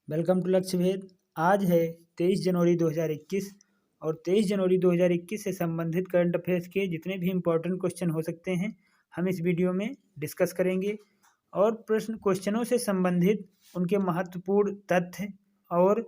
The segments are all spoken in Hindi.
वेलकम टू लक्ष्य भेद। आज है 23 जनवरी 2021 और 23 जनवरी 2021 से संबंधित करंट अफेयर्स के जितने भी इम्पोर्टेंट क्वेश्चन हो सकते हैं हम इस वीडियो में डिस्कस करेंगे। और क्वेश्चनों से संबंधित उनके महत्वपूर्ण तथ्य और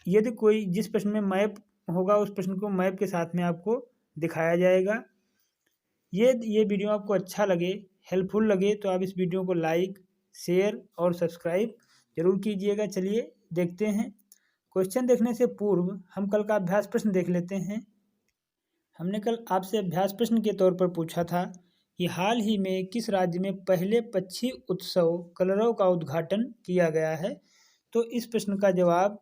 यदि कोई जिस प्रश्न में मैप होगा उस प्रश्न को मैप के साथ में आपको दिखाया जाएगा। ये वीडियो आपको अच्छा लगे, हेल्पफुल लगे तो आप इस वीडियो को लाइक, शेयर और सब्सक्राइब जरूर कीजिएगा। चलिए देखते हैं। क्वेश्चन देखने से पूर्व हम कल का अभ्यास प्रश्न देख लेते हैं। हमने कल आपसे अभ्यास प्रश्न के तौर पर पूछा था कि हाल ही में किस राज्य में पहले पक्षी उत्सव कलरव का उद्घाटन किया गया है। तो इस प्रश्न का जवाब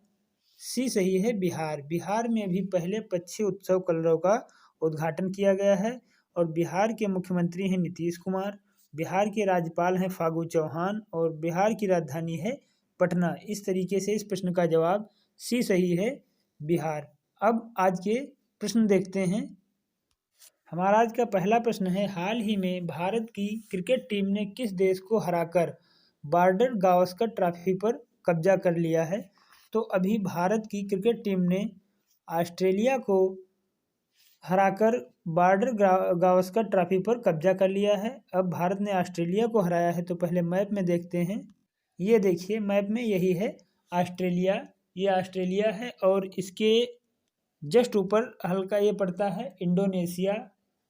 सी सही है, बिहार। बिहार में भी पहले पक्षी उत्सव कलरव का उद्घाटन किया गया है और बिहार के मुख्यमंत्री हैं नीतीश कुमार, बिहार के राज्यपाल हैं फागू चौहान और बिहार की राजधानी है पटना। इस तरीके से इस प्रश्न का जवाब सी सही है, बिहार। अब आज के प्रश्न देखते हैं। हमारा आज का पहला प्रश्न है, हाल ही में भारत की क्रिकेट टीम ने किस देश को हराकर बॉर्डर गावस्कर ट्रॉफी पर कब्जा कर लिया है। तो अभी भारत की क्रिकेट टीम ने ऑस्ट्रेलिया को हराकर बॉर्डर गावस्कर ट्रॉफी पर कब्जा कर लिया है। अब भारत ने ऑस्ट्रेलिया को हराया है तो पहले मैप में देखते हैं। ये देखिए मैप में यही है ऑस्ट्रेलिया, ये ऑस्ट्रेलिया है और इसके जस्ट ऊपर हल्का ये पड़ता है इंडोनेशिया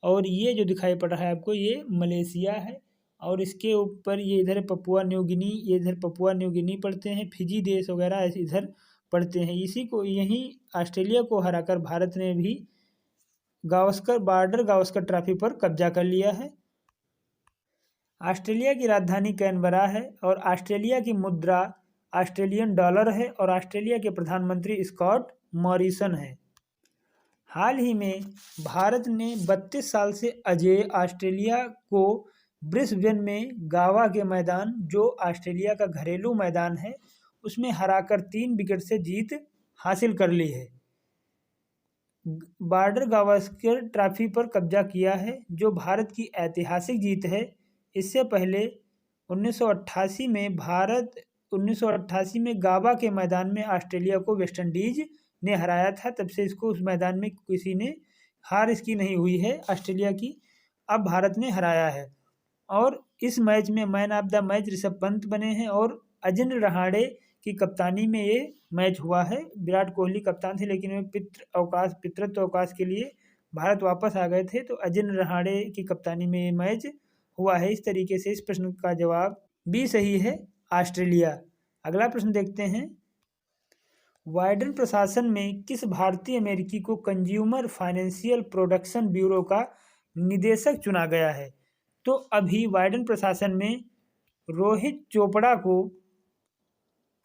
और ये जो दिखाई पड़ रहा है आपको ये मलेशिया है और इसके ऊपर ये इधर पपुआ न्यू गिनी, ये इधर पपुआ न्यू गिनी पड़ते हैं, फिजी देश वगैरह ऐसे इधर पड़ते हैं। इसी को यहीं ऑस्ट्रेलिया को हराकर भारत ने भी बॉर्डर गावस्कर ट्रॉफी पर कब्जा कर लिया है। ऑस्ट्रेलिया की राजधानी कैनबरा है और ऑस्ट्रेलिया की मुद्रा ऑस्ट्रेलियन डॉलर है और ऑस्ट्रेलिया के प्रधानमंत्री स्कॉट मॉरिसन है। हाल ही में भारत ने 32 साल से अजेय ऑस्ट्रेलिया को ब्रिस्बेन में गावा के मैदान, जो ऑस्ट्रेलिया का घरेलू मैदान है, उसमें हराकर 3 विकेट से जीत हासिल कर ली है। बॉर्डर गावस्कर ट्रॉफी पर कब्जा किया है जो भारत की ऐतिहासिक जीत है। इससे पहले 1988 में गावा के मैदान में ऑस्ट्रेलिया को वेस्टइंडीज ने हराया था। तब से इसको उस मैदान में किसी ने हार इसकी नहीं हुई है ऑस्ट्रेलिया की। अब भारत ने हराया है और इस मैच में man of the match Rishabh Pant बने हैं और अजिंक्य रहाणे की कप्तानी में ये मैच हुआ है। विराट कोहली कप्तान थे लेकिन वे पितृत्व अवकाश के लिए भारत वापस आ गए थे, तो अजिंक्य रहाणे की कप्तानी में ये मैच हुआ है। इस तरीके से इस प्रश्न का जवाब बी सही है, ऑस्ट्रेलिया। अगला प्रश्न देखते हैं। बाइडेन प्रशासन में किस भारतीय अमेरिकी को कंज्यूमर फाइनेंशियल प्रोडक्शन ब्यूरो का निदेशक चुना गया है। तो अभी बाइडेन प्रशासन में रोहित चोपड़ा को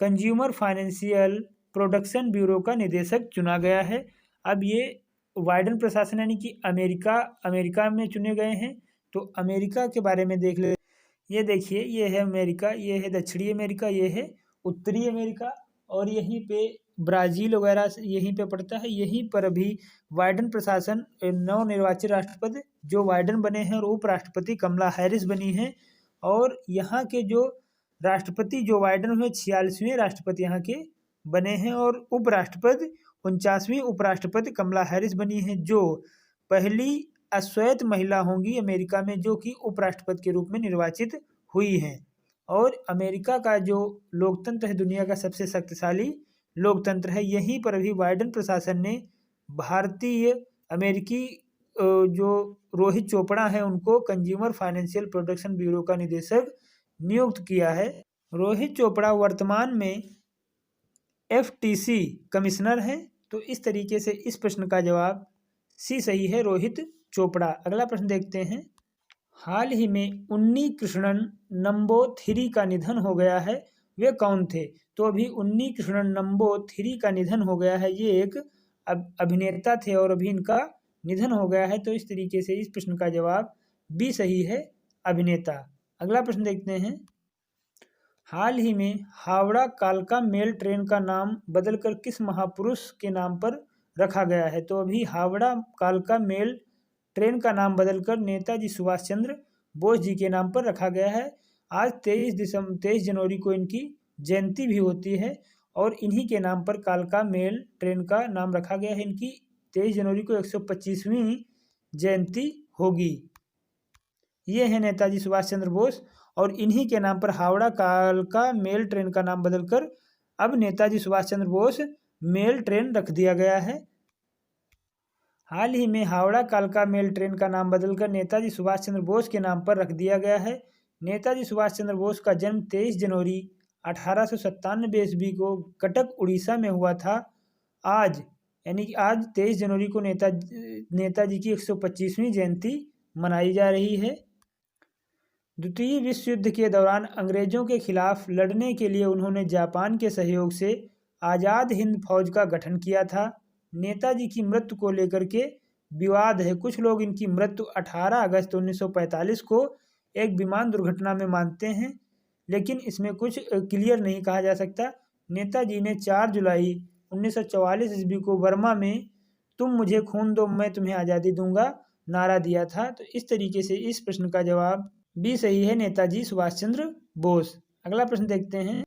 कंज्यूमर फाइनेंशियल प्रोडक्शन ब्यूरो का निदेशक चुना गया है। अब ये बाइडेन प्रशासन यानी कि अमेरिका में चुने गए हैं। तो अमेरिका के बारे में देख ले। ये देखिए, ये है अमेरिका, ये है दक्षिणी अमेरिका, ये है उत्तरी अमेरिका और यहीं पे ब्राज़ील वगैरह यहीं पे पड़ता है। यहीं पर अभी बाइडेन प्रशासन नवनिर्वाचित राष्ट्रपति जो बाइडेन बने हैं और उपराष्ट्रपति कमला हैरिस बनी हैं और यहाँ के जो राष्ट्रपति जो बाइडेन हुए 46वें राष्ट्रपति यहाँ के बने हैं और उपराष्ट्रपति 49वीं उपराष्ट्रपति कमला हैरिस बनी हैं, जो पहली अश्वेत महिला होंगी अमेरिका में जो कि उपराष्ट्रपति के रूप में निर्वाचित हुई हैं। और अमेरिका का जो लोकतंत्र है दुनिया का सबसे शक्तिशाली लोकतंत्र है। यहीं पर अभी बाइडेन प्रशासन ने भारतीय अमेरिकी जो रोहित चोपड़ा है उनको कंज्यूमर फाइनेंशियल प्रोडक्शन ब्यूरो का निदेशक नियुक्त किया है। रोहित चोपड़ा वर्तमान में FTC कमिश्नर हैं। तो इस तरीके से इस प्रश्न का जवाब सी सही है, रोहित चोपड़ा। अगला प्रश्न देखते हैं। हाल ही में उन्नी कृष्णन नंबोथिरी का निधन हो गया है, वे कौन थे। तो अभी उन्नी कृष्णन नंबोथिरी का निधन हो गया है। ये एक अभिनेता थे और अभी इनका निधन हो गया है। तो इस तरीके से इस प्रश्न का जवाब बी सही है, अभिनेता। अगला प्रश्न देखते हैं। हाल ही में हावड़ा कालका मेल ट्रेन का नाम बदलकर किस महापुरुष के नाम पर रखा गया है। तो अभी हावड़ा कालका मेल ट्रेन का नाम बदलकर नेताजी सुभाष चंद्र बोस जी के नाम पर रखा गया है। आज 23 जनवरी को इनकी जयंती भी होती है और इन्हीं के नाम पर कालका मेल ट्रेन का नाम रखा गया है। इनकी 23 जनवरी को 125वीं जयंती होगी। ये है नेताजी सुभाष चंद्र बोस, और इन्हीं के नाम पर हावड़ा कालका मेल ट्रेन का नाम बदलकर अब नेताजी सुभाष चंद्र बोस मेल ट्रेन रख दिया गया है। हाल ही में हावड़ा कालका मेल ट्रेन का नाम बदलकर नेताजी सुभाष चंद्र बोस के नाम पर रख दिया गया है। नेताजी सुभाष चंद्र बोस का जन्म 23 जनवरी 1897 ईस्वी को कटक उड़ीसा में हुआ था। आज यानी कि आज 23 जनवरी को नेताजी की 125वीं जयंती मनाई जा रही है। द्वितीय विश्व युद्ध के दौरान अंग्रेजों के खिलाफ लड़ने के लिए उन्होंने जापान के सहयोग से आज़ाद हिंद फौज का गठन किया था। नेताजी की मृत्यु को लेकर के विवाद है। कुछ लोग इनकी मृत्यु 18 अगस्त 1945 को एक विमान दुर्घटना में मानते हैं, लेकिन इसमें कुछ क्लियर नहीं कहा जा सकता। नेताजी ने 4 जुलाई 1944 ईस्वी को बर्मा में तुम मुझे खून दो मैं तुम्हें आज़ादी दूंगा नारा दिया था। तो इस तरीके से इस प्रश्न का जवाब भी सही है, नेताजी सुभाष चंद्र बोस। अगला प्रश्न देखते हैं।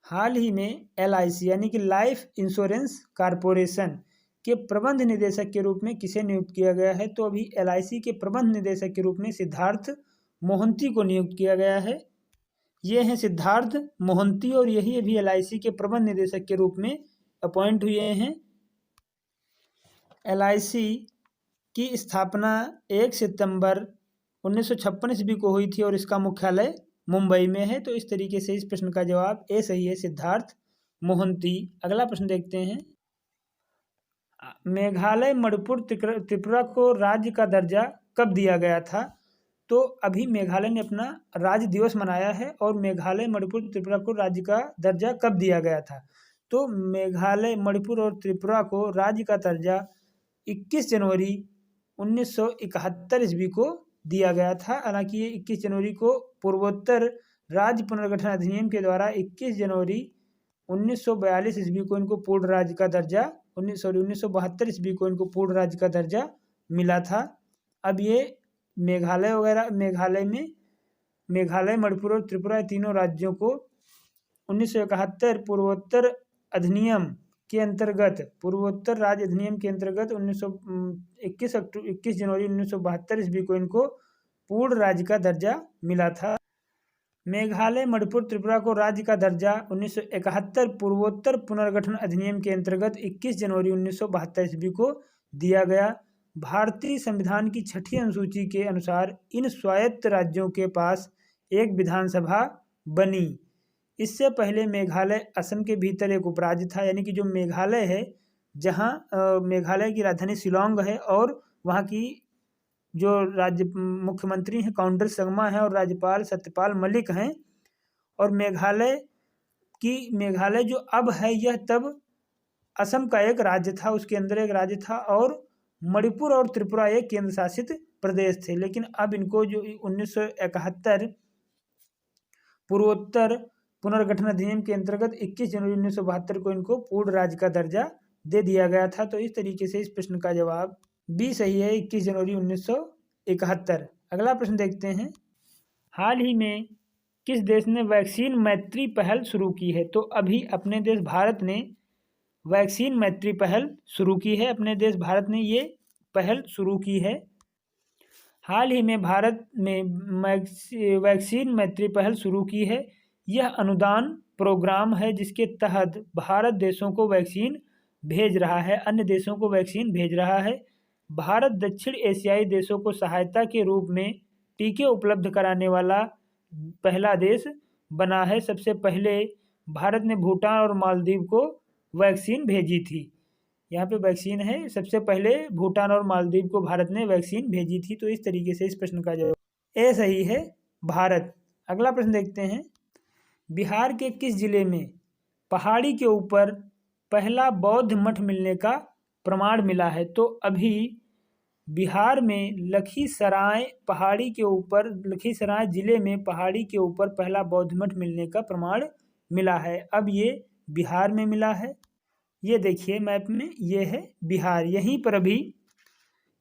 हाल ही में LIC यानी कि लाइफ इंश्योरेंस कॉरपोरेशन के प्रबंध निदेशक के रूप में किसे नियुक्त किया गया है? तो अभी LIC के प्रबंध निदेशक के रूप में सिद्धार्थ मोहंती को नियुक्त किया गया है। ये हैं सिद्धार्थ मोहंती, और यही अभी LIC के प्रबंध निदेशक के रूप में अपॉइंट हुए हैं। LIC की स्थापना 1 सितंबर 1956 ईस्वी को हुई थी और इसका मुख्यालय मुंबई में है। तो इस तरीके से इस प्रश्न का जवाब ए सही है, सिद्धार्थ मोहंती। अगला प्रश्न देखते हैं। मेघालय मणिपुर त्रिपुरा को राज्य का दर्जा कब दिया गया था? तो अभी मेघालय ने अपना राज्य दिवस मनाया है, और मेघालय मणिपुर त्रिपुरा को राज्य का दर्जा कब दिया गया था? तो मेघालय मणिपुर और त्रिपुरा को राज्य का दर्जा 21 जनवरी 1971 ईस्वी को दिया गया था। हालांकि ये 21 जनवरी को पूर्वोत्तर राज्य पुनर्गठन अधिनियम के द्वारा 21 जनवरी 1942 ईस्वी को इनको पूर्ण राज्य का दर्जा 1972 ईस्वी को इनको पूर्ण राज्य का दर्जा मिला था। अब ये मेघालय मणिपुर और त्रिपुरा तीनों राज्यों को 1971 पूर्वोत्तर अधिनियम के अंतर्गत पूर्वोत्तर राज्य अधिनियम के अंतर्गत 21 जनवरी 1972 ईस्वी को इनको पूर्ण राज्य का दर्जा मिला था। मेघालय मणिपुर त्रिपुरा को राज्य का दर्जा 1971 पूर्वोत्तर पुनर्गठन अधिनियम के अंतर्गत 21 जनवरी 1972 ईस्वी को दिया गया। भारतीय संविधान की 6ठी अनुसूची के अनुसार इन स्वायत्त राज्यों के पास एक विधानसभा बनी। इससे पहले मेघालय असम के भीतर एक उपराज्य था, यानी कि जो मेघालय है, जहाँ मेघालय की राजधानी शिलोंग है, और वहाँ की जो राज्य मुख्यमंत्री हैं काउंडर संगमा हैं और राज्यपाल सत्यपाल मलिक हैं। और मेघालय जो अब है यह तब असम का एक राज्य था, उसके अंदर एक राज्य था, और मणिपुर और त्रिपुरा एक केंद्र शासित प्रदेश थे। लेकिन अब इनको जो 1971 पूर्वोत्तर पुनर्गठन अधिनियम के अंतर्गत 21 जनवरी 1972 को इनको पूर्ण राज्य का दर्जा दे दिया गया था। तो इस तरीके से इस प्रश्न का जवाब बी सही है, 21 जनवरी 1971। अगला प्रश्न देखते हैं। हाल ही में किस देश ने वैक्सीन मैत्री पहल शुरू की है? तो अभी अपने देश भारत ने वैक्सीन मैत्री पहल शुरू की है। अपने देश भारत ने ये पहल शुरू की है। हाल ही में भारत में वैक्सीन मैत्री पहल शुरू की है। यह अनुदान प्रोग्राम है जिसके तहत भारत देशों को वैक्सीन भेज रहा है, अन्य देशों को वैक्सीन भेज रहा है। भारत दक्षिण एशियाई देशों को सहायता के रूप में टीके उपलब्ध कराने वाला पहला देश बना है। सबसे पहले भारत ने भूटान और मालदीव को वैक्सीन भेजी थी। यहाँ पे वैक्सीन है, सबसे पहले भूटान और मालदीव को भारत ने वैक्सीन भेजी थी। तो इस तरीके से इस प्रश्न का जवाब ए सही है, भारत। अगला प्रश्न देखते हैं। बिहार के किस जिले में पहाड़ी के ऊपर पहला बौद्ध मठ मिलने का प्रमाण मिला है? तो अभी बिहार में लखीसराय जिले में पहाड़ी के ऊपर पहला बौद्ध मठ मिलने का प्रमाण मिला है। अब ये बिहार में मिला है। ये देखिए मैप में, ये है बिहार। यहीं पर अभी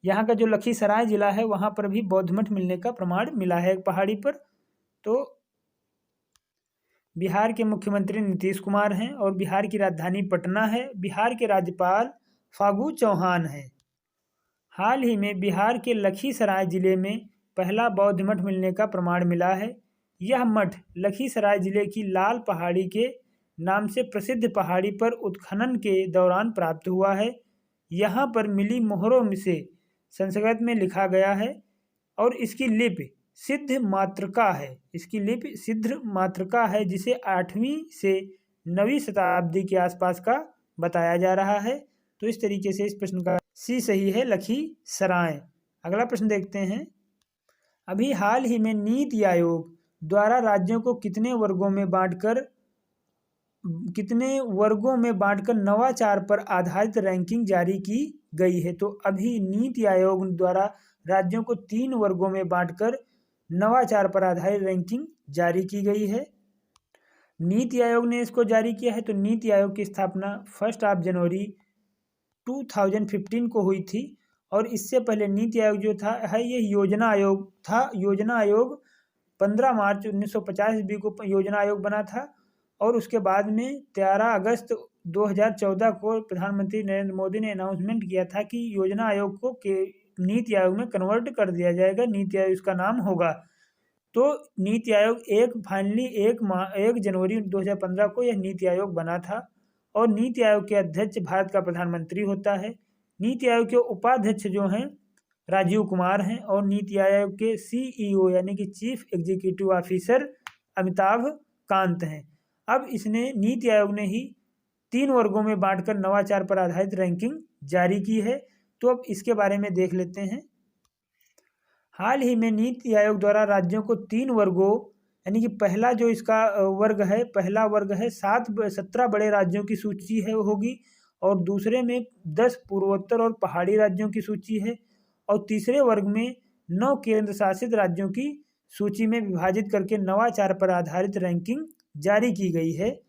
यहाँ का जो लखीसराय जिला है वहाँ पर भी बौद्ध मठ मिलने का प्रमाण मिला है पहाड़ी पर। तो बिहार के मुख्यमंत्री नीतीश कुमार हैं और बिहार की राजधानी पटना है। बिहार के राज्यपाल फागू चौहान हैं। हाल ही में बिहार के लखीसराय जिले में पहला बौद्ध मठ मिलने का प्रमाण मिला है। यह मठ लखीसराय जिले की लाल पहाड़ी के नाम से प्रसिद्ध पहाड़ी पर उत्खनन के दौरान प्राप्त हुआ है। यहाँ पर मिली मोहरों से संस्कृत में लिखा गया है और इसकी लिपि सिद्ध मातृका है। इसकी लिपि सिद्ध मातृका है, जिसे 8वीं से 9वीं शताब्दी के आसपास का बताया जा रहा है। तो इस तरीके से इस प्रश्न का सी सही है, लखीसराय। अगला प्रश्न देखते हैं। अभी हाल ही में नीति आयोग द्वारा राज्यों को कितने वर्गों में बांटकर नवाचार पर आधारित रैंकिंग जारी की गई है। तो अभी नीति आयोग द्वारा राज्यों को 3 वर्गों में बांटकर नवाचार पर आधारित रैंकिंग जारी की गई है। नीति आयोग ने इसको जारी किया है। तो नीति आयोग की स्थापना 1 जनवरी 2015 को हुई थी और इससे पहले नीति आयोग जो था ये योजना आयोग था। योजना आयोग 15 मार्च 1950 ईस्वी को योजना आयोग बना था और उसके बाद में 13 अगस्त 2014 को प्रधानमंत्री नरेंद्र मोदी ने अनाउंसमेंट किया था कि योजना आयोग को नीति आयोग में कन्वर्ट कर दिया जाएगा, नीति आयोग इसका नाम होगा। तो नीति आयोग 1 जनवरी 2015 को यह नीति आयोग बना था और नीति आयोग के अध्यक्ष भारत का प्रधानमंत्री होता है। नीति आयोग के उपाध्यक्ष जो हैं राजीव कुमार हैं और नीति आयोग के CEO यानी कि chief executive officer Amitabh Kant हैं। अब नीति आयोग ने ही 3 वर्गों में बांटकर नवाचार पर आधारित रैंकिंग जारी की है। तो अब इसके बारे में देख लेते हैं। हाल ही में नीति आयोग द्वारा राज्यों को 3 वर्गों यानी कि पहला जो इसका पहला वर्ग है 17 बड़े राज्यों की सूची है होगी और दूसरे में 10 पूर्वोत्तर और पहाड़ी राज्यों की सूची है और तीसरे वर्ग में 9 केंद्र शासित राज्यों की सूची में विभाजित करके नवाचार पर आधारित रैंकिंग जारी की गई है।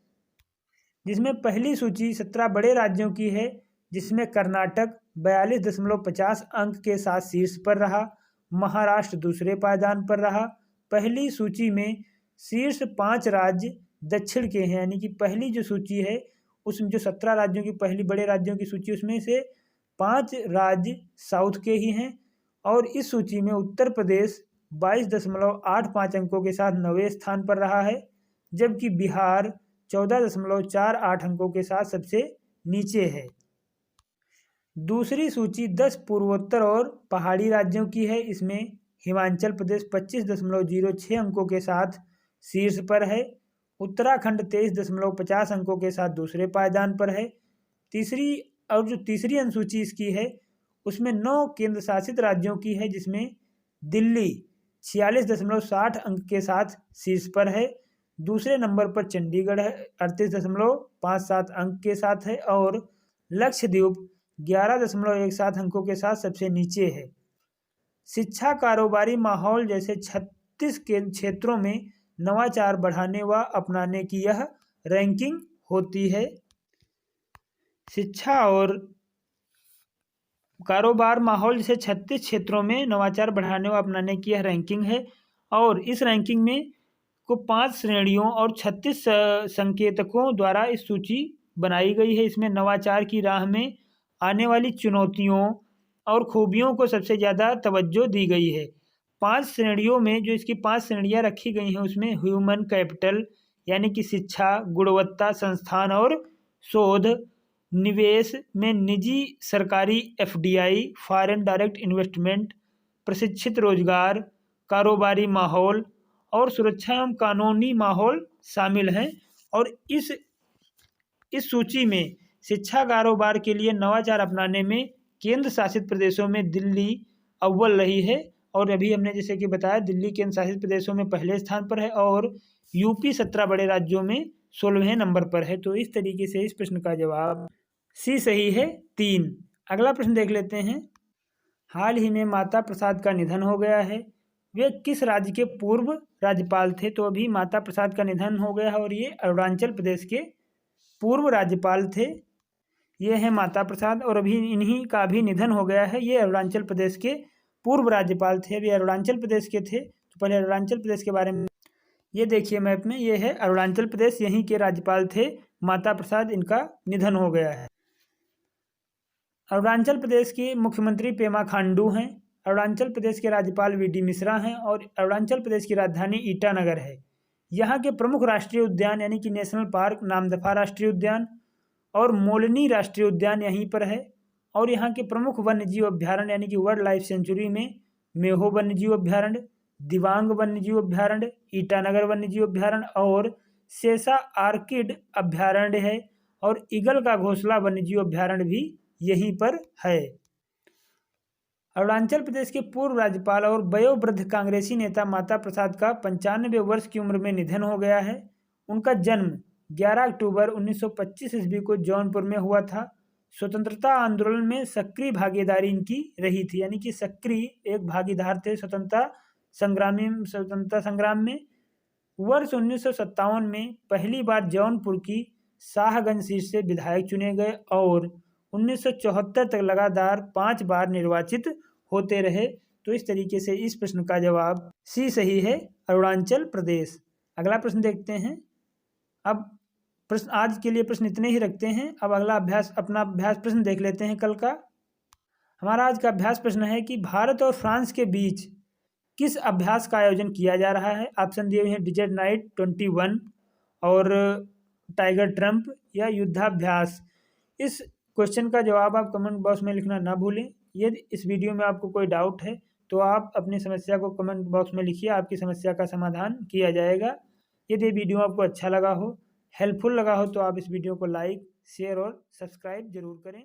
जिसमें पहली सूची 17 बड़े राज्यों की है, जिसमें कर्नाटक 42.50 अंक के साथ शीर्ष पर रहा। महाराष्ट्र दूसरे पायदान पर रहा। पहली सूची में शीर्ष 5 राज्य दक्षिण के हैं, यानी कि पहली जो सूची है उसमें जो 17 राज्यों की पहली बड़े राज्यों की सूची उसमें से 5 राज्य साउथ के ही हैं और इस सूची में उत्तर प्रदेश 22.85 अंकों के साथ 9वें स्थान पर रहा है, जबकि बिहार 14.48 अंकों के साथ सबसे नीचे है। दूसरी सूची 10 पूर्वोत्तर और पहाड़ी राज्यों की है। इसमें हिमाचल प्रदेश 25.06 अंकों के साथ शीर्ष पर है। उत्तराखंड 23.50 अंकों के साथ दूसरे पायदान पर है। तीसरी अनुसूची इसकी है उसमें 9 केंद्र शासित राज्यों की है, जिसमें दिल्ली 46.60 अंक के साथ शीर्ष पर है। दूसरे नंबर पर चंडीगढ़ है 38.57 अंक के साथ है और लक्षद्वीप 11.17 अंकों के साथ सबसे नीचे है। शिक्षा, कारोबारी माहौल जैसे 36 के क्षेत्रों में नवाचार बढ़ाने व अपनाने की यह रैंकिंग होती है। शिक्षा और कारोबार माहौल जैसे 36 क्षेत्रों में नवाचार बढ़ाने व अपनाने की यह रैंकिंग है और इस रैंकिंग में को 5 श्रेणियों और 36 संकेतकों द्वारा इस सूची बनाई गई है। इसमें नवाचार की राह में आने वाली चुनौतियों और खूबियों को सबसे ज़्यादा तवज्जो दी गई है। 5 श्रेणियों में जो इसकी 5 श्रेणियाँ रखी गई हैं उसमें ह्यूमन कैपिटल यानी कि शिक्षा, गुणवत्ता, संस्थान और शोध, निवेश में निजी सरकारी FDI, फॉरेन डायरेक्ट इन्वेस्टमेंट, प्रशिक्षित रोजगार, कारोबारी माहौल और सुरक्षा एवं कानूनी माहौल शामिल हैं। और इस सूची में शिक्षा कारोबार के लिए नवाचार अपनाने में केंद्र शासित प्रदेशों में दिल्ली अव्वल रही है और अभी हमने जैसे कि बताया दिल्ली केंद्र शासित प्रदेशों में पहले स्थान पर है और यूपी 17 बड़े राज्यों में 16वें नंबर पर है। तो इस तरीके से इस प्रश्न का जवाब सी सही है 3। अगला प्रश्न देख लेते हैं। हाल ही में माता प्रसाद का निधन हो गया है। वे किस राज्य के पूर्व राज्यपाल थे? तो अभी माता प्रसाद का निधन हो गया है और ये अरुणाचल प्रदेश के पूर्व राज्यपाल थे। ये हैं माता प्रसाद और अभी इन्हीं का भी निधन हो गया है। ये अरुणाचल प्रदेश के पूर्व राज्यपाल थे। अभी अरुणाचल प्रदेश के थे। तो पहले अरुणाचल प्रदेश के बारे में ये देखिए मैप में, ये है अरुणाचल प्रदेश, यहीं के राज्यपाल थे माता प्रसाद, इनका निधन हो गया है। अरुणाचल प्रदेश के मुख्यमंत्री पेमा खांडू हैं। अरुणाचल प्रदेश के राज्यपाल वी.डी. मिश्रा हैं और अरुणाचल प्रदेश की राजधानी ईटानगर है। यहाँ के प्रमुख राष्ट्रीय उद्यान यानी कि नेशनल पार्क नामदफा राष्ट्रीय उद्यान और मोलनी राष्ट्रीय उद्यान यहीं पर है। और यहाँ के प्रमुख वन्यजीव अभ्यारण्य यानी कि वर्ल्ड लाइफ सेंचुरी में मेहो वन्यजीव अभ्यारण्य, दिबांग वन्यजीव अभ्यारण्य, ईटानगर वन्यजीव अभ्यारण्य और शेषा आर्किड अभ्यारण्य है। और ईगल का घोंसला वन्यजीव अभ्यारण्य भी यहीं पर है। अरुणाचल प्रदेश के पूर्व राज्यपाल और वयोवृद्ध कांग्रेसी नेता माता प्रसाद का 95 वर्ष की उम्र में निधन हो गया है। उनका जन्म 11 अक्टूबर 1925 ईस्वी को जौनपुर में हुआ था। स्वतंत्रता आंदोलन में सक्रिय भागीदारी इनकी रही थी, यानी कि सक्रिय एक भागीदार थे स्वतंत्रता संग्राम में। वर्ष 1957 में पहली बार जौनपुर की शाहगंज सीट से विधायक चुने गए और 1974 तक लगातार 5 बार निर्वाचित होते रहे। तो इस तरीके से इस प्रश्न का जवाब सी सही है, अरुणाचल प्रदेश। अगला प्रश्न देखते हैं। अब प्रश्न आज के लिए प्रश्न इतने ही रखते हैं। अब अगला अपना अभ्यास प्रश्न देख लेते हैं कल का। हमारा आज का अभ्यास प्रश्न है कि भारत और फ्रांस के बीच किस अभ्यास का आयोजन किया जा रहा है। ऑप्शन दिए हुए हैं डिजर्ट नाइट 21 और टाइगर ट्रम्प या युद्धाभ्यास। इस क्वेश्चन का जवाब आप कमेंट बॉक्स में लिखना ना भूलें। यदि इस वीडियो में आपको कोई डाउट है तो आप अपनी समस्या को कमेंट बॉक्स में लिखिए, आपकी समस्या का समाधान किया जाएगा। यदि वीडियो आपको अच्छा लगा हो, हेल्पफुल लगा हो, तो आप इस वीडियो को लाइक, शेयर और सब्सक्राइब जरूर करें।